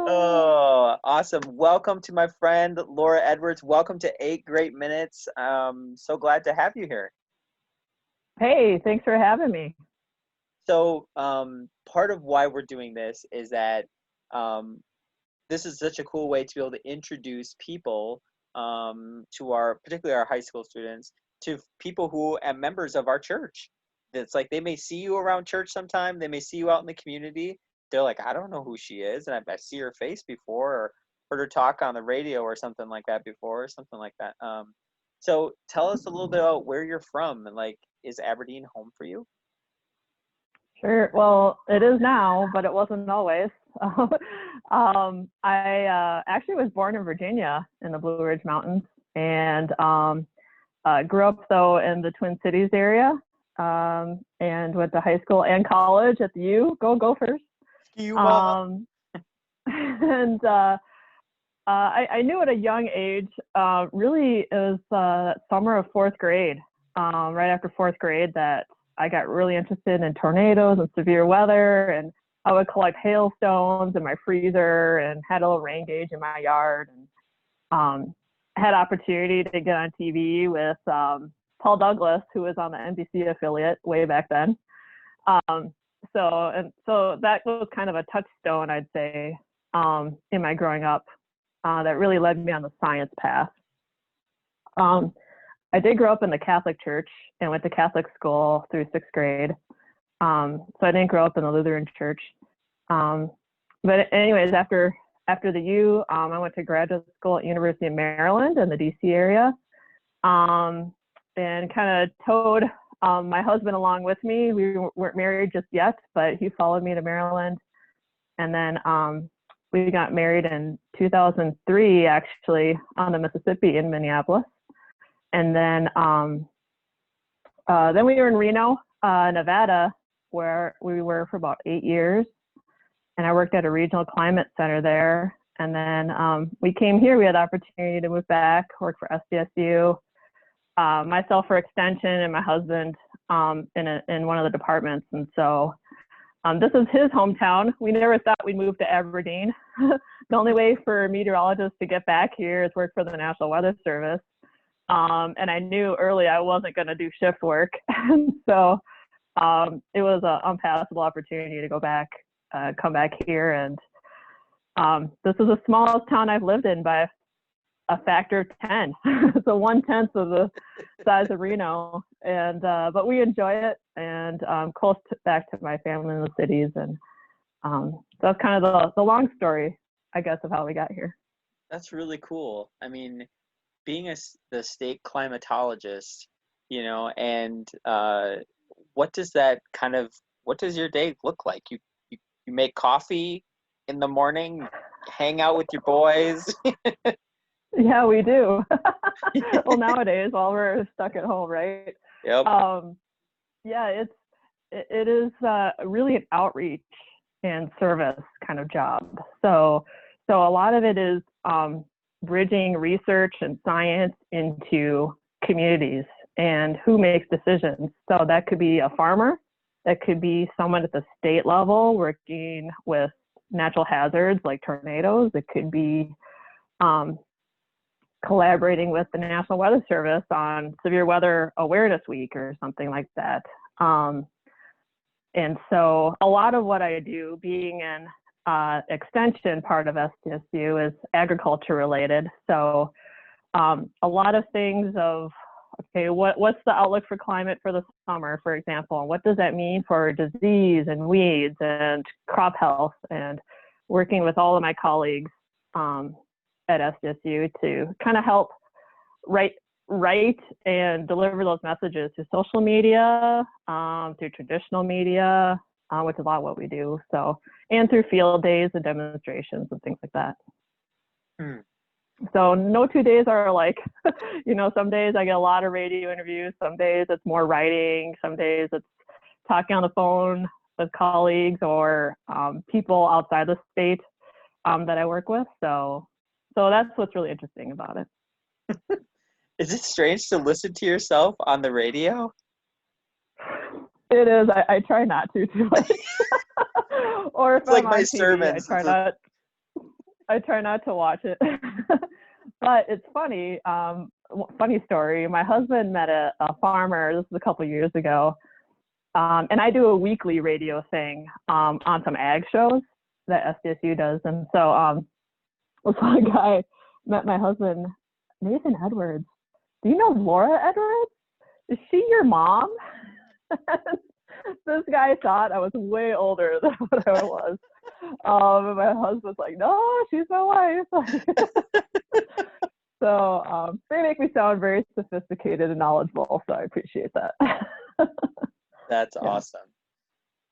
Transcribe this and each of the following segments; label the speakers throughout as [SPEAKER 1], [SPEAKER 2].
[SPEAKER 1] Oh, awesome. Welcome to my friend Laura Edwards. Welcome to 8 Great Minutes. So glad to have you here.
[SPEAKER 2] Hey, thanks for having me.
[SPEAKER 1] So, part of why we're doing this is that um, this is such a cool way to be able to introduce people to our, particularly our high school students, to people who are members of our church. It's like they may see you around church sometime, they may see you out in the community. They're like, I don't know who she is, and I see her face before, or heard her talk on the radio or something like that before, or something like that. So tell us a little bit about where you're from, and like, is Aberdeen home for you?
[SPEAKER 2] Sure. Well, it is now, but it wasn't always. I actually was born in Virginia in the Blue Ridge Mountains, and grew up though in the Twin Cities area, and went to high school and college at the U. Go Gophers!
[SPEAKER 1] You mama.
[SPEAKER 2] Um, and I knew at a young age, really it was summer of fourth grade, right after fourth grade, that I got really interested in tornadoes and severe weather, and I would collect hailstones in my freezer and had a little rain gauge in my yard, and had opportunity to get on TV with Paul Douglas, who was on the NBC affiliate way back then. Um, so that was kind of a touchstone, I'd say, in my growing up, that really led me on the science path. Um, I did grow up in the Catholic Church and went to Catholic school through sixth grade. So I didn't grow up in the Lutheran Church. But anyways, after the U, I went to graduate school at University of Maryland in the DC area, and kind of towed my husband along with me. We weren't married just yet, but he followed me to Maryland. And then we got married in 2003, actually, on the Mississippi in Minneapolis. And then we were in Reno, Nevada, where we were for about 8 years. And I worked at a regional climate center there. And then we came here. We had the opportunity to move back, work for SDSU, myself for extension, and my husband in one of the departments. And so this is his hometown. We never thought we'd move to Aberdeen. The only way for meteorologists to get back here is work for the National Weather Service. And I knew early I wasn't going to do shift work. So it was an unpassable opportunity to go back, come back here. And this is the smallest town I've lived in by a factor of 10. So 1/10 of the size of Reno. And but we enjoy it, and close back to my family in the cities. And so that's kind of the long story, I guess, of how we got here.
[SPEAKER 1] That's really cool. I mean, being the state climatologist, and what does that what does your day look like? You make coffee in the morning, hang out with your boys.
[SPEAKER 2] Yeah, we do. Well, nowadays, while we're stuck at home, right?
[SPEAKER 1] Yep.
[SPEAKER 2] Yeah, it is really an outreach and service kind of job. So a lot of it is bridging research and science into communities and who makes decisions. So that could be a farmer, that could be someone at the state level working with natural hazards like tornadoes. It could be collaborating with the National Weather Service on Severe Weather Awareness Week or something like that. And so a lot of what I do, being an extension part of SDSU, is agriculture related. So a lot of things of, okay, what's the outlook for climate for the summer, for example? What does that mean for disease and weeds and crop health? And working with all of my colleagues at SDSU to kind of help write and deliver those messages to social media, through traditional media, which is a lot of what we do. So, and through field days and demonstrations and things like that.
[SPEAKER 1] Hmm.
[SPEAKER 2] So no 2 days are alike. Some days I get a lot of radio interviews. Some days it's more writing. Some days it's talking on the phone with colleagues or people outside the state that I work with. So that's what's really interesting about it.
[SPEAKER 1] Is it strange to listen to yourself on the radio?
[SPEAKER 2] It is. I try not to too much. Or if
[SPEAKER 1] It's like
[SPEAKER 2] I'm
[SPEAKER 1] my
[SPEAKER 2] on TV, I
[SPEAKER 1] sermons.
[SPEAKER 2] try not. I try not to watch it. But it's funny. Funny story. My husband met a farmer. This was a couple of years ago, and I do a weekly radio thing on some ag shows that SDSU does. And so this one guy met my husband, Nathan Edwards. Do you know Laura Edwards? Is she your mom? This guy thought I was way older than what I was. And my husband's like, no, she's my wife. So they make me sound very sophisticated and knowledgeable, so I appreciate that.
[SPEAKER 1] That's
[SPEAKER 2] Yeah.
[SPEAKER 1] awesome.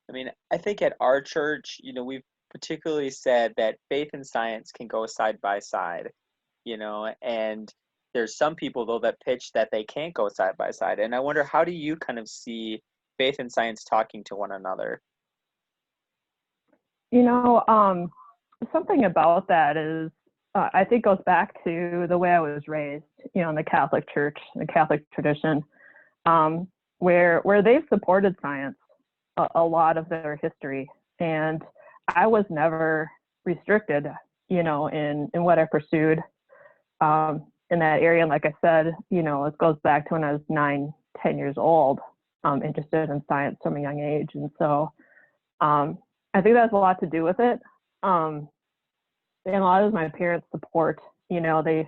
[SPEAKER 1] I mean, I think at our church, we've particularly said that faith and science can go side by side, and there's some people, though, that pitch that they can't go side by side. And I wonder, how do you kind of see faith and science talking to one another?
[SPEAKER 2] Something about that is, I think goes back to the way I was raised, in the Catholic Church, the Catholic tradition, where they've supported science a lot of their history. And I was never restricted, in what I pursued in that area. And like I said, it goes back to when I was 9-10 years old, interested in science from a young age. And so I think that has a lot to do with it. And a lot of my parents' support, they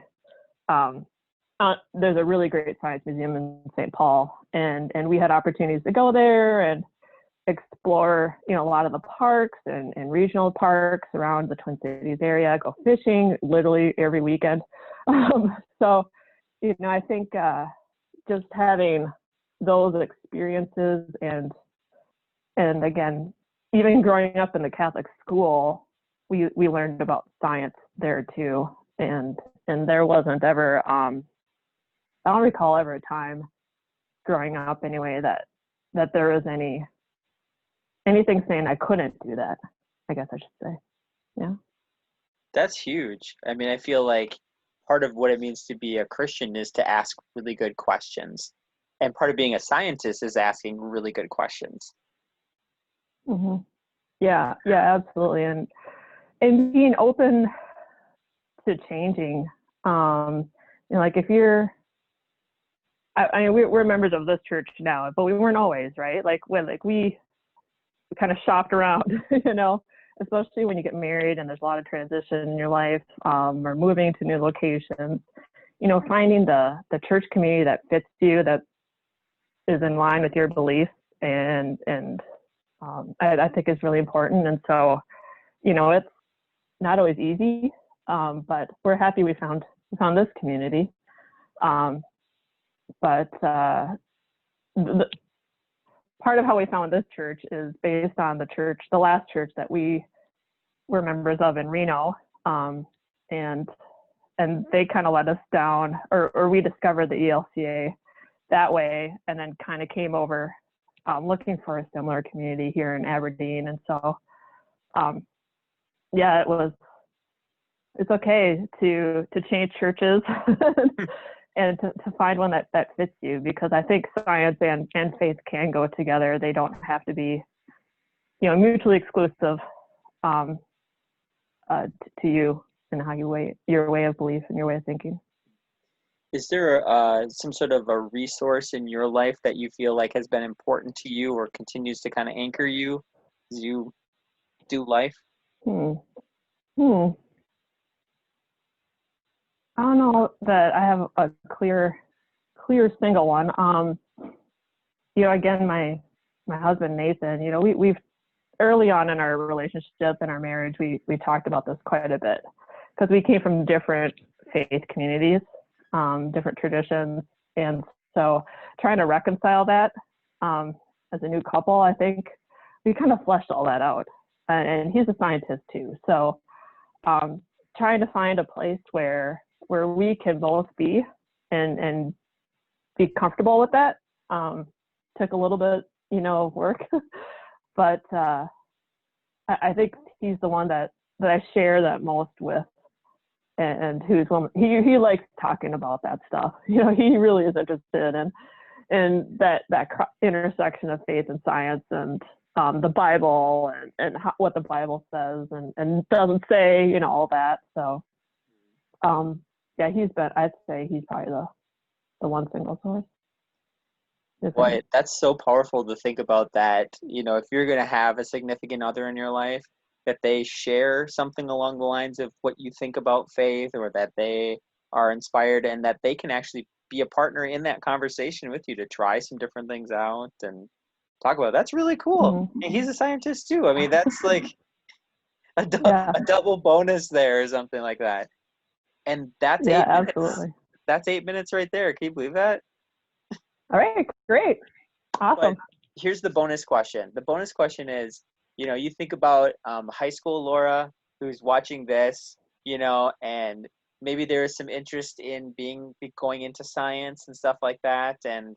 [SPEAKER 2] there's a really great science museum in St. Paul, and we had opportunities to go there and explore, a lot of the parks and regional parks around the Twin Cities area, go fishing literally every weekend. So, I think just having those experiences and again, even growing up in the Catholic school, we learned about science there too, and there wasn't ever I don't recall ever a time growing up anyway that there was anything saying I couldn't do that, I guess I should say. Yeah.
[SPEAKER 1] That's huge. I mean, I feel like part of what it means to be a Christian is to ask really good questions, and part of being a scientist is asking really good questions.
[SPEAKER 2] Mm-hmm. Yeah, absolutely, and being open to changing. Like if you're, I mean, we're members of this church now, but we weren't always, right? Like we kind of shopped around, especially when you get married and there's a lot of transition in your life, or moving to new locations. Finding the church community that fits you, that is in line with your beliefs, and I think is really important. And so, it's not always easy, but we're happy we found this community. But the part of how we found this church is based on the last church that we were members of in Reno, and they kind of let us down, or we discovered the ELCA that way, and then kind of came over looking for a similar community here in Aberdeen. And so, yeah, it's okay to change churches and to find one that fits you, because I think science and faith can go together. They don't have to be, mutually exclusive to you and how your way of belief and your way of thinking.
[SPEAKER 1] Is there some sort of a resource in your life that you feel like has been important to you or continues to kind of anchor you as you do life?
[SPEAKER 2] I don't know that I have a clear single one. Again, my husband Nathan, we've early on in our relationship and our marriage, we talked about this quite a bit, because we came from different faith communities, different traditions, and so trying to reconcile that as a new couple, I think we kind of fleshed all that out. And he's a scientist too, so trying to find a place where we can both be and be comfortable with that took a little bit, of work, but I think he's the one that I share that most with, and who's one he likes talking about that stuff. He really is interested in that intersection of faith and science, and the Bible and what the Bible says and doesn't say, all that. So, yeah, I'd say he's probably the one single source.
[SPEAKER 1] Boy, that's so powerful to think about that. If you're going to have a significant other in your life, that they share something along the lines of what you think about faith, or that they are inspired and that they can actually be a partner in that conversation with you to try some different things out and talk about it. That's really cool.
[SPEAKER 2] Mm-hmm.
[SPEAKER 1] And he's a scientist too. I mean, that's like
[SPEAKER 2] Yeah.
[SPEAKER 1] a double bonus there or something like that. And that's
[SPEAKER 2] Yeah,
[SPEAKER 1] 8 minutes.
[SPEAKER 2] absolutely.
[SPEAKER 1] That's 8 minutes right there. Can you believe that?
[SPEAKER 2] All right, great.
[SPEAKER 1] But
[SPEAKER 2] Awesome.
[SPEAKER 1] here's the bonus question. The bonus question is, you think about high school Laura who's watching this, and maybe there is some interest in going into science and stuff like that, and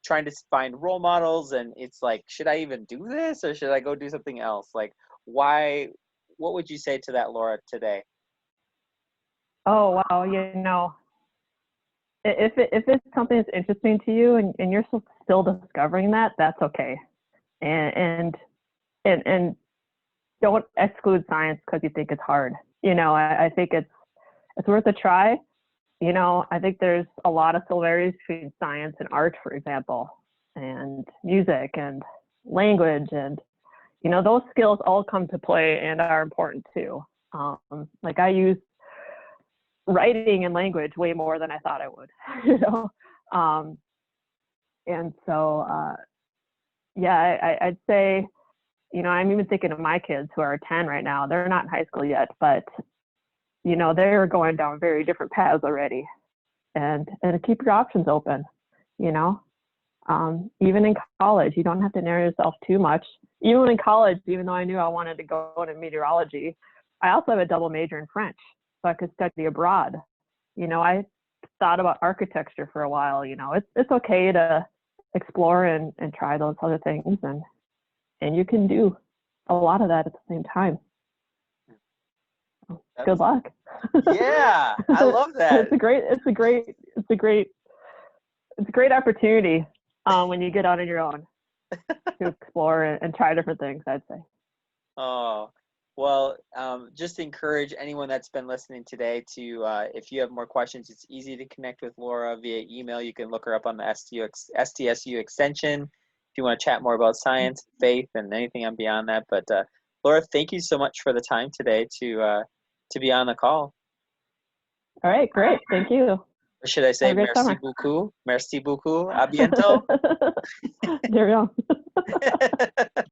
[SPEAKER 1] trying to find role models, and it's like, should I even do this or should I go do something else? Like, why? What would you say to that Laura today?
[SPEAKER 2] Oh, wow. If it's something that's interesting to you and you're still discovering that, that's okay. And don't exclude science because you think it's hard. I think it's worth a try. I think there's a lot of similarities between science and art, for example, and music and language, and those skills all come to play and are important too. Like I use writing and language way more than I thought I would, and so yeah, I'd say, I'm even thinking of my kids who are 10 right now. They're not in high school yet, but they're going down very different paths already, and keep your options open. You know, even in college, you don't have to narrow yourself too much. Even in college, even though I knew I wanted to go into meteorology, I also have a double major in French, so I could study abroad. I thought about architecture for a while. It's okay to explore and try those other things, and you can do a lot of that at the same time. Good
[SPEAKER 1] That's,
[SPEAKER 2] luck.
[SPEAKER 1] yeah, I love that.
[SPEAKER 2] It's a great opportunity when you get out on your own to explore and try different things, I'd say.
[SPEAKER 1] Oh, well, just encourage anyone that's been listening today to, if you have more questions, it's easy to connect with Laura via email. You can look her up on the STSU extension if you want to chat more about science, faith, and anything on beyond that. But Laura, thank you so much for the time today to be on the call.
[SPEAKER 2] All right, great. Thank you.
[SPEAKER 1] Or should I say
[SPEAKER 2] Have a great
[SPEAKER 1] merci
[SPEAKER 2] summer.
[SPEAKER 1] beaucoup? Merci beaucoup. A bientôt.
[SPEAKER 2] There we go.